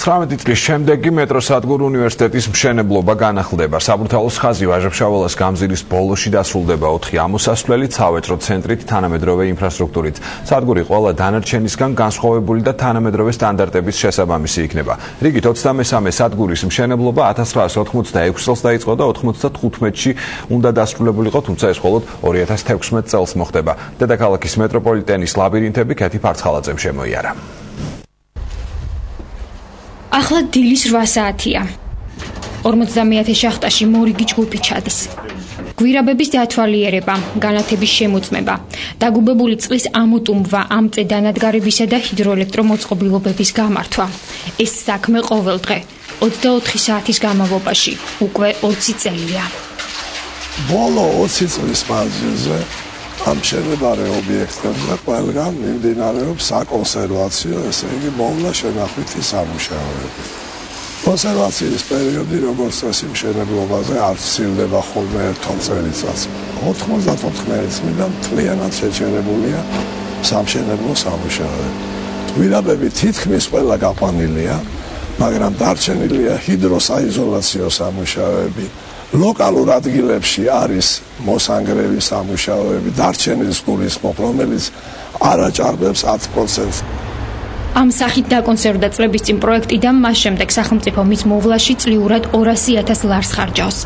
19 წლის შემდეგი მეტროსადგურ უნივერსიტეტის მშენებლობა განახლდება. საბურთალოს ხაზი ვაჟა-ფშაველას გამზირის ბოლოში დასრულდება 4 ამოსასვლელით, სავაჭრო ცენტრით, თანამედროვე ინფრასტრუქტურით. სადგური ყველა დანარჩენისგან განსხვავებული და თანამედროვე სტანდარტების შესაბამისი იქნება. რიგით 23 სადგურის მშენებლობა 1986 წელს დაიწყო და 95-ში უნდა დასრულებულიყო, თუმცა ეს მხოლოდ 2016 წელს მოხდება. დედაქალაქის მეტროპოლიტენის ლაბირინთები კეთი ფარცხალაძემ შემოიარა. ახლა დილის 8 საათია. 50 შახტაში მორიგი ჯგუფი ჩადის. გვირაბების დათვალიერება, განათების შემოწმება, დაგუბებული წყლის ამოტუმვა, ამწე დანადგარებისა და ჰიდროელექტრომოწყობილობების გამართვა. ეს საქმე ყოველდღე 24 საათის განმავლობაში უკვე 20 წელია. ბოლო 20 წლის მანძილზე ამ მშენებარე ობიექტებზე ყველგან მიმდინარეობს საკონსერვაციო, ესე იგი მოვლა შენახვითი სამუშაოები. კონსერვაციის პერიოდი, როგორც წესი, მშენებლობაზე არ სცილდება ხოლმე 1 წელიწადს. 94 წლიდან მთლიანად შეჩერებულია სამშენებლო სამუშაოები. გვირაბები თითქმის ყველა გაყვანილია, მაგრამ დარჩენილია ჰიდროსაიზოლაციო სამუშაოები. ლოკალურ ადგილებში არის მოსანგრევი სამუშაოები, დარჩენილი გულისხმობ, რომელიც არ აჭარბებს 10%. ამ სახით დაკონსერვდა წლების წინ პროექტი და მას შემდეგ სახელმწიფო მის მოვლაში წლიურად 200.000 ლარს ხარჯავს.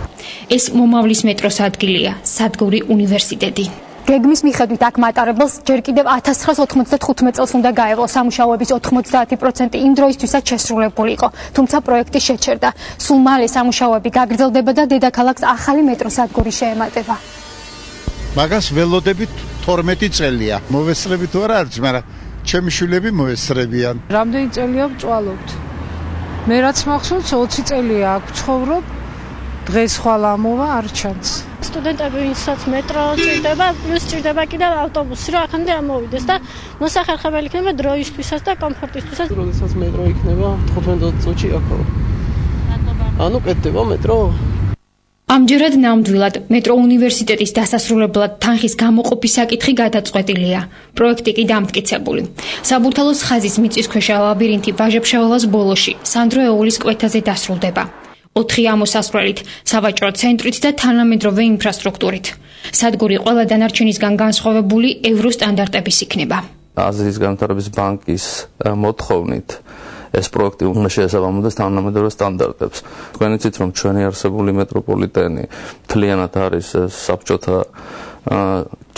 ეს მომავლის მეტროს ადგილია, სადგური უნივერსიტეტი. გეგმის მიხედვით აქ მატარებელს ჯერ კიდევ 1995 წელს უნდა გაევლო, სამუშაოების 90% იმ დროისთვისაც შესრულებული იყო, თუმცა პროექტი შეჩერდა. სულ მალე სამუშაოები გაგრძელდება და დედაქალაქს ახალი მეტროსადგური შეემატება. მაგას ველოდებით 12 წელია. მოვესწრები თუ არა არც, მაგრამ ჩემი შვილები მოესწრებიან. რამდენი წელია ვწვალობთ? მე რაც მახსოვს 20 წელია აქ ვცხოვრობ. დღეს ხვალ ამოვა არ ჩანს. სტუდენტები ვინცაც მეტრო ჭირდება, პლუს ჭირდება კიდევ ავტობუსი, რომ აქამდე ამოვიდეს და მოსახერხებელი იქნება დროისთვისაც და კომფორტისთვისაც. როდესაც მეტრო იქნება 15 წუთში აქ. ანუ კეთდება მეტრო. ამჯერად ნამდვილად მეტრო უნივერსიტეტის დასასრულებლად თანხის გამოყოფის საკითხი გადაწყვეტილია. პროექტი კი დამტკიცებული. საბურთალოს ხაზის მიწისქვეშა ლაბირინთი ვაჟა-ფშაველას ბოლოში, სანდრო ეოლის კვეთაზე დასრულდება. 4 ამოსასვლელით, სავაჭრო ცენტრით და თანამედროვე ინფრასტრუქტურით. სადგური ყველა დანარჩენისგან განსხვავებული ევროსტანდარტების იქნება. აზიის განვითარების ბანკის მოთხოვნით ეს პროექტი უნდა შეესაბამებოდეს თანამედროვე სტანდარტებს. თქვენ იცით, რომ ჩვენი არსებული მეტროპოლიტენი მთლიანად არის საბჭოთა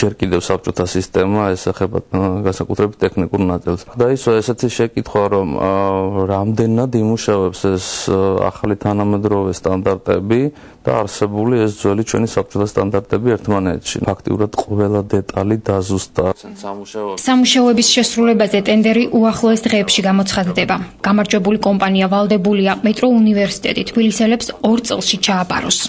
ჯერ კიდევ საბჭოთა სისტემა, ესახება განსაკუთრებით ტექნიკურ ნაწილს. და ისო ესეთი შეკითხვა, რომ რამდენად იმუშავებს ეს ახალი თანამედროვე სტანდარტები და არსებული ეს ძველი ჩვენი საბჭოთა სტანდარტები ერთმანეთში. ფაქტიურად ყველა დეტალი დაზუსტა. სამუშაოების შესრულებაზე ტენდერი უახლოეს დღეებში გამოცხადდება. გამარჯვებული კომპანია ვალდებულია მეტრო უნივერსიტეტი თბილისელებს 2 წელში ჩააბაროს.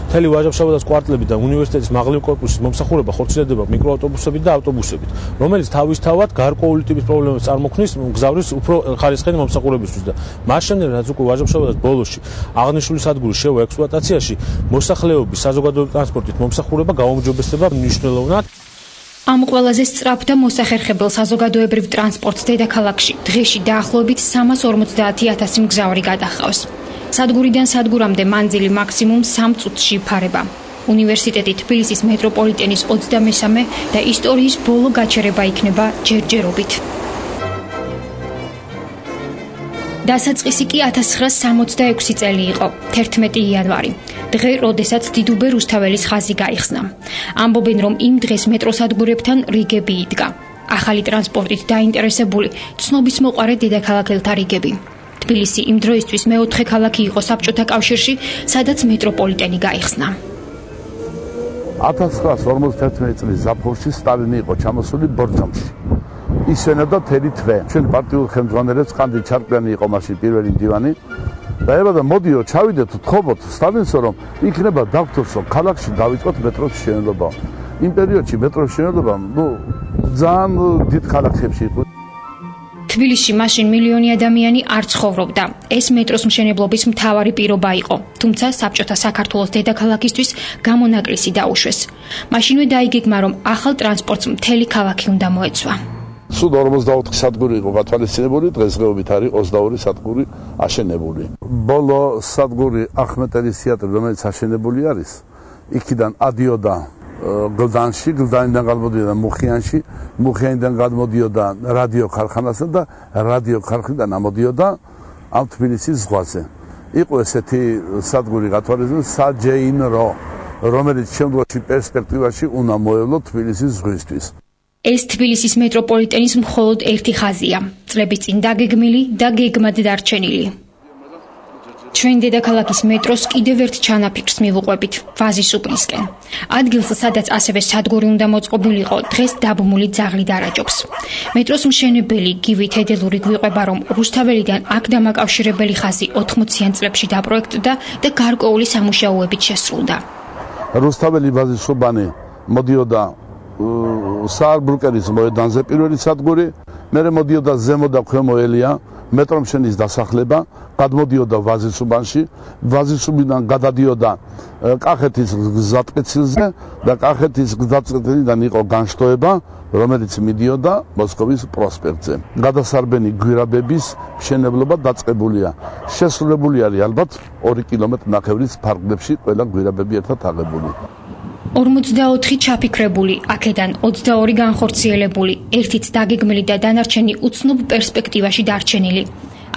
მთელი ვაჟა-ფშაველას კვარტლები და უნივერსიტეტის მაღლივ კორპუსის მომსახურება ხორციელდება მიკროავტობუსებით და ავტობუსებით, რომელიც თავისთავად გარკვეული ტიპის პრობლემებს წარმოქმნის მგზავრის უფრო ხარისხიანი მომსახურებისთვის და მას შემდეგ, რაც უკვე ვაჟა-ფშაველას ბოლოში აღნიშნული სადგური შევა ექსპლუატაციაში, მოსახლეობის საზოგადოებრივი ტრანსპორტით მომსახურება გაუმჯობესდება მნიშვნელოვნად. ამ ყველაზე სწრაფ და მოსახერხებელ საზოგადოებრივ ტრანსპორტს დედაქალაქში დღეში დაახლოებით 350.000 მგზავრი გადაჰყავს. სადგურიდან სადგურამდე მანძილი მაქსიმუმ 3 წუთში იფარება. უნივერსიტეტი თბილისის მეტროპოლიტენის 23 და ისტორიის ბოლო გაჩერება იქნება ჯერჯერობით. დასაწყისი კი 1966 წელი იყო, 11 იანვარი. დღე, როდესაც დიდუბე რუსთაველის ხაზი გაიხსნა. ამბობენ, რომ იმ დღეს მეტროსადგურებთან რიგები იდგა. ახალი ტრანსპორტით დაინტერესებული ცნობის მოყარე დედაქალაქელთა რიგები. თბილისი იმ დროისთვის მეოთხე ქალაქი იყო საბჭოთა კავშირში, სადაც მეტროპოლიტენი გაიხსნა. 1951 წლის ზაფხულში სტალინი იყო ჩამოსული ბორჯომში. ისვენებდა მთელი თვე. ჩვენ პარტიულ ხელმძღვანელებს ყანდი ჩარკვიანი იყო მაშინ პირველი მდივანი. და ებადა მოდიო ჩავიდეთ ვთხოვოთ სტალინს, რომ იქნება დავთვალოთ, რომ ქალაქში დავიწყოთ მეტროს მშენებლობა. იმ პერიოდში მეტროს მშენებლობა ძალიან დიდ ქალაქებში იყო. თბილისში მაშინ მილიონი ადამიანი არ ცხოვრობდა. ეს მეტროს მშენებლობის მთავარი პირობა იყო, თუმცა საბჭოთა საქართველოს დედაქალაქისთვის გამონაკლისი დაუშვეს. მაშინვე დაიგეგმა, რომ ახალ ტრანსპორტს მთელი ქალაქი უნდა მოეცვა. სულ 44 სადგური იყო გათვალისწინებული, დღესდღეობით არის 22 სადგური აშენებული. ბოლო სადგური ახმეტელის თეატრი, რომელიც აშენებული არის, იქიდან ადიოდა გლდანში, გლდანიდან გადმოდიოდა მუხიანში, მუხიანიდან გადმოდიოდა რადიო ქარხანასთან და რადიო ქარხნიდან ამოდიოდა ამ თბილისის ზღვაზე. იყო ესეთი სადგური გათვალისწინებული საჯეინრო, რომელიც შემდგომში პერსპექტივაში უნდა მოევლო თბილისის ზღვისთვის. ეს თბილისის მეტროპოლიტენის მხოლოდ ერთი ხაზია, წლების წინ დაგეგმილი და გეგმად დარჩენილი. ჩვენ დედაქალაქის მეტროს კიდევ ერთ ჩანაფიქრს მივუყვებით ვაზის უბნისკენ. ადგილს, სადაც ასევე სადგური უნდა მოწყობილიყო, დღეს დაბმული ძაღლი დარაჯობს. მეტროს მშენებელი გივი თედელური გვიყვება, რომ რუსთაველიდან აქ დამაკავშირებელი ხაზი 80-იან წლებში დაპროექტდა და გარკვეული სამუშაოებით შესრულდა. რუსთაველი ვაზის უბანი მოდიოდა საარბრუკენის მოედანზე პირველი სადგური, მერე მოდიოდა ზემო და ქვემო ელია, მეტრომშენის დასახლება, გადმოდიოდა ვაზის უბანში, ვაზის უბნიდან გადადიოდა კახეთის გზატკეცილზე და კახეთის გზატკეცილიდან იყო განშტოება, რომელიც მიდიოდა მოსკოვის პროსპექტზე. გადასარბენი გვირაბების მშენებლობა დაწყებულია. შესრულებული არის ალბათ 2 კილომეტრ-ნახევრის ფარგლებში ყველა გვირაბები ერთად აღებული. 44 ჩაფიქრებული, აქედან 22 განხორციელებული, ერთიც დაგეგმილი და დანარჩენი უცნობ პერსპექტივაში დარჩენილი.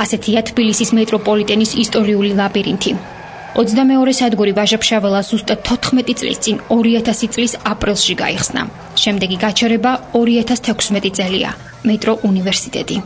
ასეთია თბილისის მეტროპოლიტენის ისტორიული ლაბირინთი. 22 სადგური ვაჟა-ფშაველა ზუსტად 14 წლის წინ 2000 წლის აპრილში გაიხსნა. შემდეგი გაჩერება 2016 წელია, მეტრო უნივერსიტეტი.